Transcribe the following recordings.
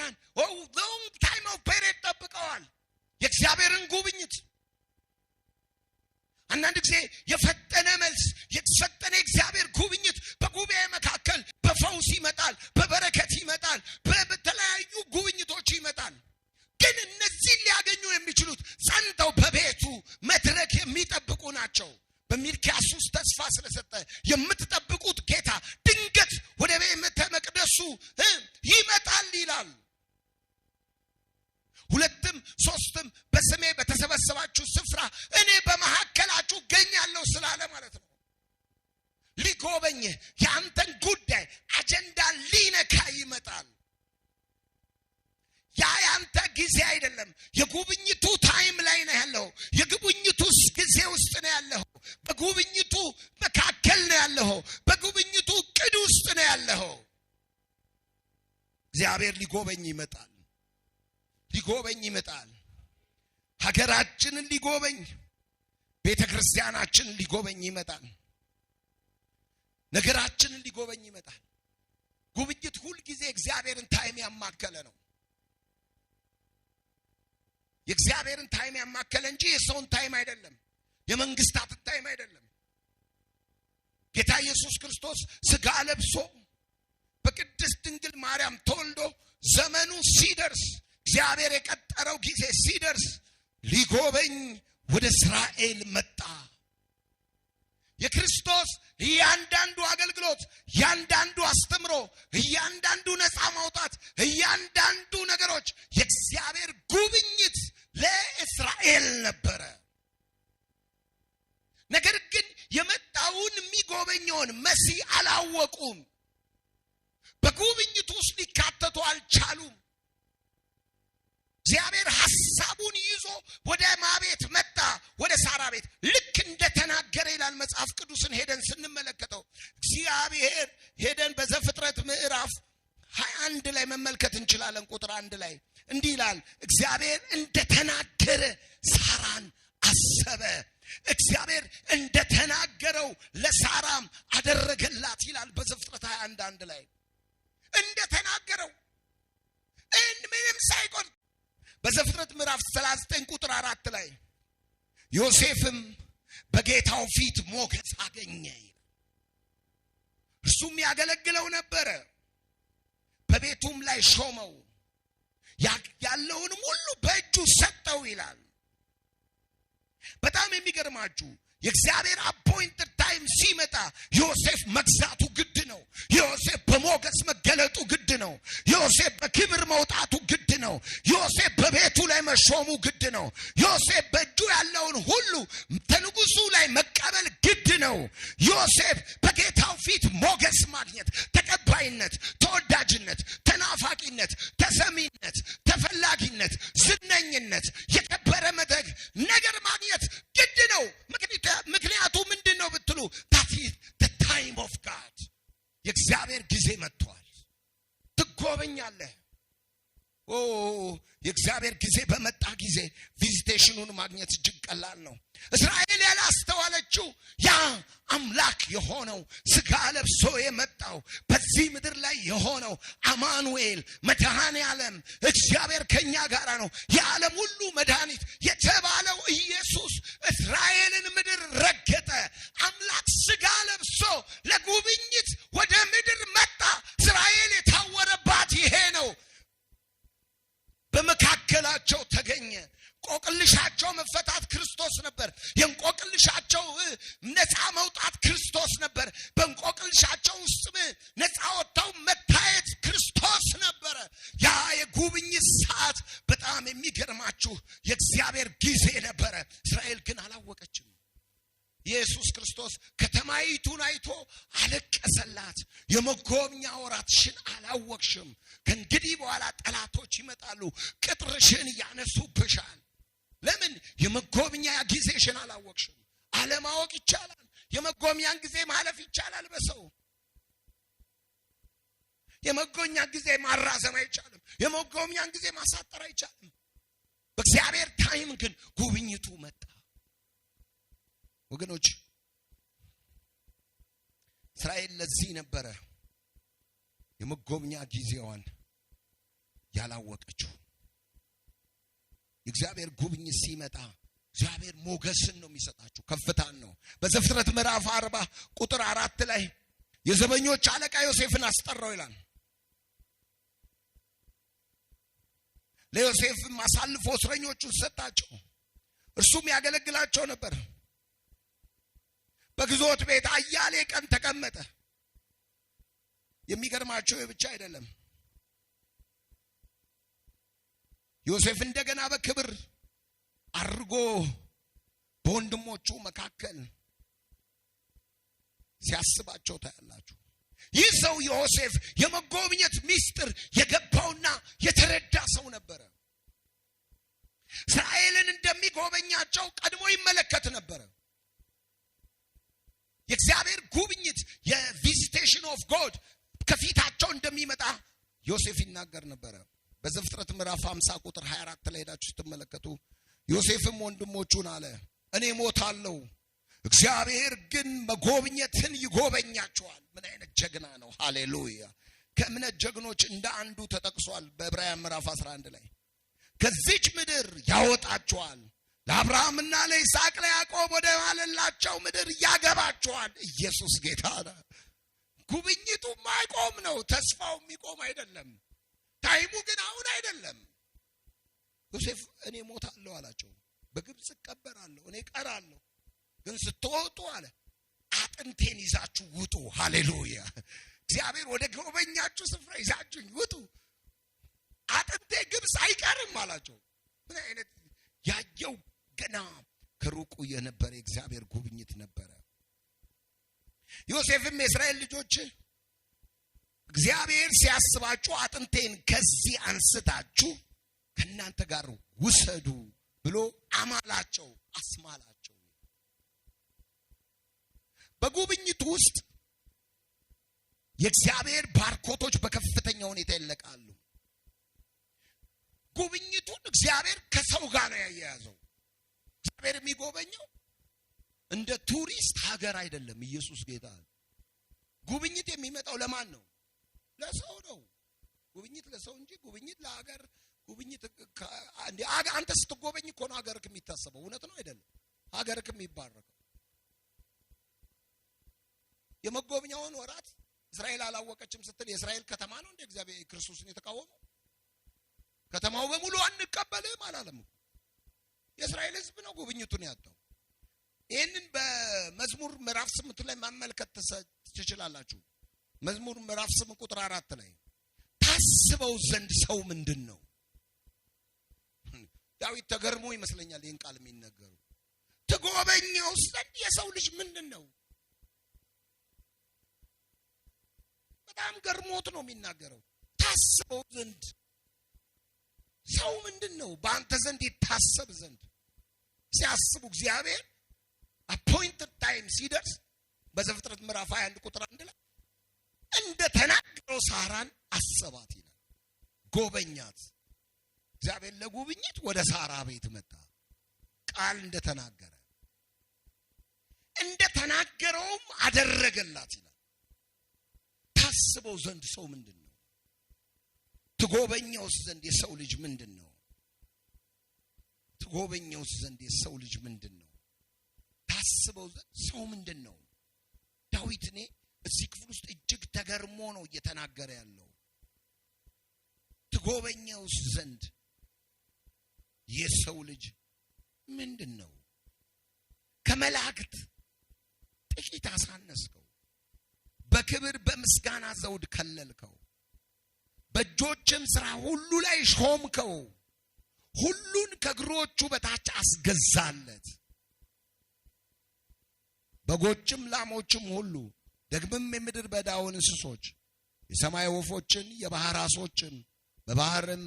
እስራኤላውያን long time of period ጠብቀዋል የእግዚአብሔርን ጉብኝት። አንዳንድ ጊዜ የፈጠነ መልስ የተፈጠነ እግዚአብሔር ጉብኝት በጉባኤ መካከል በፈውስ ይመጣል፣ በበረከት ይመጣል፣ በተለያዩ ጉብኝቶች ይመጣል። ግን እነዚህ ሊያገኙ የሚችሉት ጸንተው በቤቱ መድረክ የሚጠብቁ ናቸው። በሚልክያስ ውስጥ ተስፋ ስለሰጠ የምትጠብቁት ጌታ ድንገት ወደ ቤተ መቅደሱ ይመጣል ይላል። 2 3 በስሜ በተሰበሰባችሁ ስፍራ እኔ በመካከላችሁ እገኛለሁ ስላለ ማለት ነው። ሊጎበኝ ያንተን ጉዳይ አጀንዳ ሊነካ ይመጣል። ያ ያንተ ጊዜ አይደለም። የጉብኝቱ ታይም ላይ ነው ያለው። የጉብኝቱ ጊዜ ውስጥ ነው ያለው። በጉብኝቱ መካከል ነው ያለው። በጉብኝቱ ቅድ ውስጥ ነው ያለው። እግዚአብሔር ሊጎበኝ ይመጣል። ሊጎበኝ ይመጣል። ሀገራችንን ሊጎበኝ፣ ቤተክርስቲያናችንን ሊጎበኝ ይመጣል። ነገራችንን ሊጎበኝ ይመጣል። ጉብኝት ሁሉ ጊዜ እግዚአብሔርን ታይም ያማከለ ነው። የእግዚአብሔርን ታይም ያማከለ እንጂ የሰውን ታይም አይደለም። የመንግስታትን ታይም አይደለም። ጌታ ኢየሱስ ክርስቶስ ሥጋ ለብሶ በቅድስት ድንግል ማርያም ተወልዶ ዘመኑ ሲደርስ እግዚአብሔር የቀጠረው ጊዜ ሲደርስ ሊጎበኝ ወደ እስራኤል መጣ። የክርስቶስ እያንዳንዱ አገልግሎት፣ እያንዳንዱ አስተምሮ፣ እያንዳንዱ ነፃ ማውጣት፣ እያንዳንዱ ነገሮች የእግዚአብሔር ጉብኝት ለእስራኤል ነበረ። ነገር ግን የመጣውን የሚጎበኘውን መሲህ አላወቁም። በጉብኝቱ ውስጥ ሊካተቱ አልቻሉም። እግዚአብሔር ሐሳቡን ይዞ ወደ ማቤት መጣ? ወደ ሳራ ቤት። ልክ እንደተናገረ ይላል መጽሐፍ ቅዱስን ሄደን ስንመለከተው እግዚአብሔር ሄደን በዘፍጥረት ምዕራፍ 21 ላይ መመልከት እንችላለን። ቁጥር 1 ላይ እንዲህ ይላል፣ እግዚአብሔር እንደተናገረ ሳራን አሰበ። እግዚአብሔር እንደተናገረው ለሳራም አደረገላት ይላል በዘፍጥረት 21 ላይ። እንደተናገረው ምንም ሳይቆር በዘፍጥረት ምዕራፍ 39 ቁጥር 4 ላይ ዮሴፍም በጌታው ፊት ሞገስ አገኘ። እርሱም ያገለግለው ነበረ፣ በቤቱም ላይ ሾመው፣ ያለውንም ሁሉ በእጁ ሰጠው ይላል። በጣም የሚገርማችሁ የእግዚአብሔር አፖይንትድ ታይም ሲመጣ ዮሴፍ መግዛቱ ግድ ነው። ዮሴፍ በሞገስ መገለጡ ግድ ነው። ዮሴፍ በክብር መውጣቱ ግድ ነው። ዮሴፍ በቤቱ ላይ መሾሙ ግድ ነው። ዮሴፍ በእጁ ያለውን ሁሉ ከንጉሱ ላይ መቀበል ግድ ነው። ዮሴፍ በጌታው ፊት ሞገስ ማግኘት፣ ተቀባይነት፣ ተወዳጅነት፣ ተናፋቂነት፣ ተሰሚነት፣ ተፈላጊነት፣ ዝነኝነት፣ የከበረ መድረክ ነገር ማግኘት ግድ ነው። ምክንያቱ ምንድነው ብትሉ that is the time of God። የእግዚአብሔር ጊዜ መጥቷል። ትጎበኛለህ። የእግዚአብሔር ጊዜ በመጣ ጊዜ ቪዚቴሽኑን ማግኘት እጅግ ቀላል ነው። እስራኤል ያላስተዋለችው ያ አምላክ የሆነው ሥጋ ለብሶ የመጣው በዚህ ምድር ላይ የሆነው አማኑኤል መድኃኔ ዓለም እግዚአብሔር ከኛ ጋር ነው፣ የዓለም ሁሉ መድኃኒት የተባለው ኢየሱስ እስራኤልን ምድር ረገጠ። አምላክ ሥጋ ለብሶ ለጉብኝት ወደ ምድር መጣ። እስራኤል የታወረባት ይሄ ነው። በመካከላቸው ተገኘ። ቆቅልሻቸው መፈታት ክርስቶስ ነበር። የእንቆቅልሻቸው ነፃ መውጣት ክርስቶስ ነበር። በእንቆቅልሻቸው ውስጥ ነፃ ወጥተው መታየት ክርስቶስ ነበረ። ያ የጉብኝት ሰዓት በጣም የሚገርማችሁ የእግዚአብሔር ጊዜ ነበረ። እስራኤል ግን አላወቀችም። ኢየሱስ ክርስቶስ ከተማይቱን አይቶ አለቀሰላት። የመጎብኛ ወራትሽን አላወቅሽም። ከእንግዲህ በኋላ ጠላቶች ይመጣሉ፣ ቅጥርሽን ያነሱብሻል። ለምን? የመጎብኛ ጊዜሽን አላወቅሽም። አለማወቅ ይቻላል። የመጎብኛን ጊዜ ማለፍ ይቻላል በሰው። የመጎብኛ ጊዜ ማራዘም አይቻልም። የመጎብኛን ጊዜ ማሳጠር አይቻልም። በእግዚአብሔር ታይም ግን ጉብኝቱ መጣ። ወገኖች እስራኤል ለዚህ ነበረ የመጎብኛ ጊዜዋን ያላወቀችው። የእግዚአብሔር ጉብኝት ሲመጣ እግዚአብሔር ሞገስን ነው የሚሰጣችሁ፣ ከፍታን ነው። በዘፍጥረት ምዕራፍ 40 ቁጥር 4 ላይ የዘበኞች አለቃ ዮሴፍን አስጠራው ይላል። ለዮሴፍም አሳልፎ እስረኞቹን ሰጣቸው፣ እርሱም ያገለግላቸው ነበር። በግዞት ቤት አያሌ ቀን ተቀመጠ። የሚገርማቸው ብቻ አይደለም፣ ዮሴፍ እንደገና በክብር አርጎ በወንድሞቹ መካከል ሲያስባቸው ታያላችሁ። ይህ ሰው ዮሴፍ የመጎብኘት ሚስጥር የገባውና የተረዳ ሰው ነበረ። እስራኤልን እንደሚጎበኛቸው ቀድሞ ይመለከት ነበረ። የእግዚአብሔር ጉብኝት የቪዚቴሽን ኦፍ ጎድ ከፊታቸው እንደሚመጣ ዮሴፍ ይናገር ነበረ። በዘፍጥረት ምዕራፍ 50 ቁጥር 24 ላይ ሄዳችሁ ስትመለከቱ ዮሴፍም ወንድሞቹን አለ፣ እኔ ሞታለሁ፣ እግዚአብሔር ግን መጎብኘትን ይጎበኛቸዋል። ምን አይነት ጀግና ነው! ሃሌሉያ! ከእምነት ጀግኖች እንደ አንዱ ተጠቅሷል በዕብራውያን ምዕራፍ 11 ላይ። ከዚች ምድር ያወጣቸዋል፣ ለአብርሃምና ለይስሐቅ ለያዕቆብ ወደ ማለላቸው ምድር ያገባቸዋል። ኢየሱስ ጌታ ነው። ጉብኝቱ ማይቆም ነው፣ ተስፋው የሚቆም አይደለም። ታይሙ ግን አሁን አይደለም። ዮሴፍ እኔ ሞታለሁ አላቸው፣ በግብጽ እቀበራለሁ፣ እኔ ቀራለሁ፣ ግን ስትወጡ አለ አጥንቴን ይዛችሁ ውጡ። ሃሌሉያ! እግዚአብሔር ወደ ጎበኛችሁ ስፍራ ይዛችሁኝ ውጡ፣ አጥንቴ ግብጽ አይቀርም አላቸው። ምን አይነት ያየው ገና ከሩቁ የነበረ እግዚአብሔር ጉብኝት ነበረ። ዮሴፍም የእስራኤል ልጆች እግዚአብሔር ሲያስባችሁ አጥንቴን ከዚህ አንስታችሁ ከእናንተ ጋር ውሰዱ ብሎ አማላቸው፣ አስማላቸው። በጉብኝቱ ውስጥ የእግዚአብሔር ባርኮቶች በከፍተኛ ሁኔታ ይለቃሉ። ጉብኝቱን እግዚአብሔር ከሰው ጋር ነው ያያያዘው። እግዚአብሔር የሚጎበኘው እንደ ቱሪስት ሀገር አይደለም። ኢየሱስ ጌታ። ጉብኝት የሚመጣው ለማን ነው? ለሰው ነው። ጉብኝት ለሰው እንጂ ጉብኝት ለሀገር ጉብኝት አንተ ስትጎበኝ እኮ ነው ሀገርክ የሚታሰበው። እውነት ነው አይደለም? ሀገርክ የሚባረከው። የመጎብኛውን ወራት እስራኤል አላወቀችም ስትል የእስራኤል ከተማ ነው እንደ እግዚአብሔር ክርስቶስን የተቃወመው? ከተማው በሙሉ አንቀበልም አላለም። የእስራኤል ሕዝብ ነው ጉብኝቱን ያጣው። ይህንን በመዝሙር ምዕራፍ 8 ላይ ማመልከት ትችላላችሁ። መዝሙር ምዕራፍ 8 ቁጥር 4 ላይ ታስበው ዘንድ ሰው ምንድን ነው? ዳዊት ተገርሞ ይመስለኛል ይህን ቃል የሚነገሩ። ትጎበኘው ዘንድ የሰው ልጅ ምንድን ነው? በጣም ገርሞት ነው የሚናገረው። ታስበው ዘንድ ሰው ምንድን ነው? በአንተ ዘንድ ይታሰብ ዘንድ ሲያስቡ እግዚአብሔር አፖይንትድ ታይም ሲደርስ በዘፍጥረት ምዕራፍ 21 ቁጥር 1 ላይ እንደተናገረው ሳራን አሰባት ይላል። ጎበኛት። እግዚአብሔር ለጉብኝት ወደ ሳራ ቤት መጣ። ቃል እንደተናገረውም አደረገላት ይላል። ታስበው ዘንድ ሰው ምንድን ነው? ትጎበኘውስ ዘንድ የሰው ልጅ ምንድን ነው? ትጎበኘውስ ዘንድ የሰው ልጅ ምንድን ነው? ታስበው ዘንድ ሰው ምንድን ነው? ዳዊት እኔ እዚህ ክፍል ውስጥ እጅግ ተገርሞ ነው እየተናገረ ያለው። ትጎበኘውስ ዘንድ የሰው ልጅ ምንድን ነው? ከመላእክት ጥቂት አሳነስከው፣ በክብር በምስጋና ዘውድ ከለልከው፣ በእጆችም ሥራ ሁሉ ላይ ሾምከው፣ ሁሉን ከእግሮቹ በታች አስገዛለት። በጎችም ላሞችም ሁሉ ደግሞም የምድር በዳውን እንስሶች፣ የሰማይ ወፎችን፣ የባህር ዓሦችን፣ በባህርም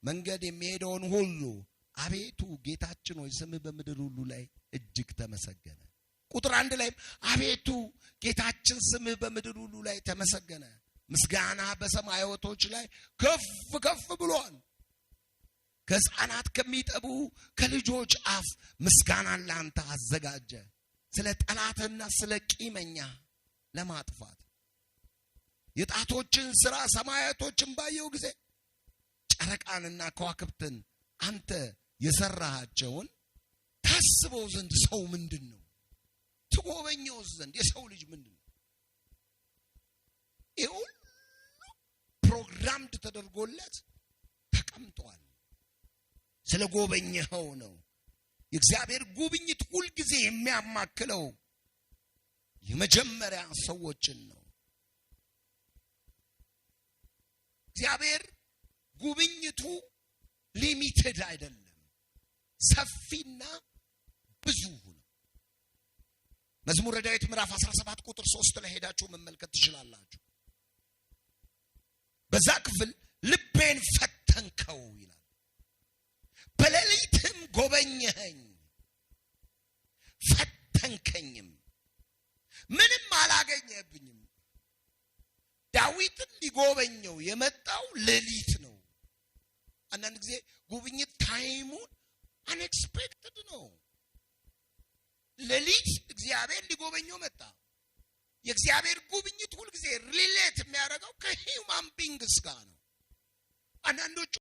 መንገድ የሚሄደውን ሁሉ አቤቱ ጌታችን ሆይ ስምህ በምድር ሁሉ ላይ እጅግ ተመሰገነ። ቁጥር 1 ላይ አቤቱ ጌታችን ስምህ በምድር ሁሉ ላይ ተመሰገነ፣ ምስጋና በሰማያቶች ላይ ከፍ ከፍ ብሏል። ከሕፃናት ከሚጠቡ ከልጆች አፍ ምስጋናን ላንተ አዘጋጀ፣ ስለ ጠላትና ስለ ቂመኛ ለማጥፋት። የጣቶችን ሥራ ሰማያቶችን ባየው ጊዜ ጨረቃንና ከዋክብትን አንተ የሰራሃቸውን ታስበው ዘንድ ሰው ምንድነው? ትጎበኘው ዘንድ የሰው ልጅ ምንድነው? ይሁን ፕሮግራምድ ተደርጎለት ተቀምጧል። ስለ ጎበኘኸው ነው። የእግዚአብሔር ጉብኝት ሁሉ ጊዜ የሚያማክለው የመጀመሪያ ሰዎችን ነው። እግዚአብሔር ጉብኝቱ ሊሚትድ አይደለም፣ ሰፊና ብዙ ነው። መዝሙረ ዳዊት ምዕራፍ 17 ቁጥር 3 ላይ ሄዳችሁ መመልከት ትችላላችሁ። በዛ ክፍል ልቤን ፈተንከው ይላል። በሌሊትም ጎበኘኸኝ ፈተንከኝም፣ ምንም አላገኘብኝም። ዳዊትን ሊጎበኘው የመጣው ሌሊት ነው። አንዳንድ ጊዜ ጉብኝት ታይሙን አንኤክስፔክትድ ነው። ሌሊት እግዚአብሔር ሊጎበኘው መጣ። የእግዚአብሔር ጉብኝት ሁሉ ጊዜ ሪሌት የሚያደርገው ከሂውማን ቢንግስ ጋር ነው። አንዳንዶቹ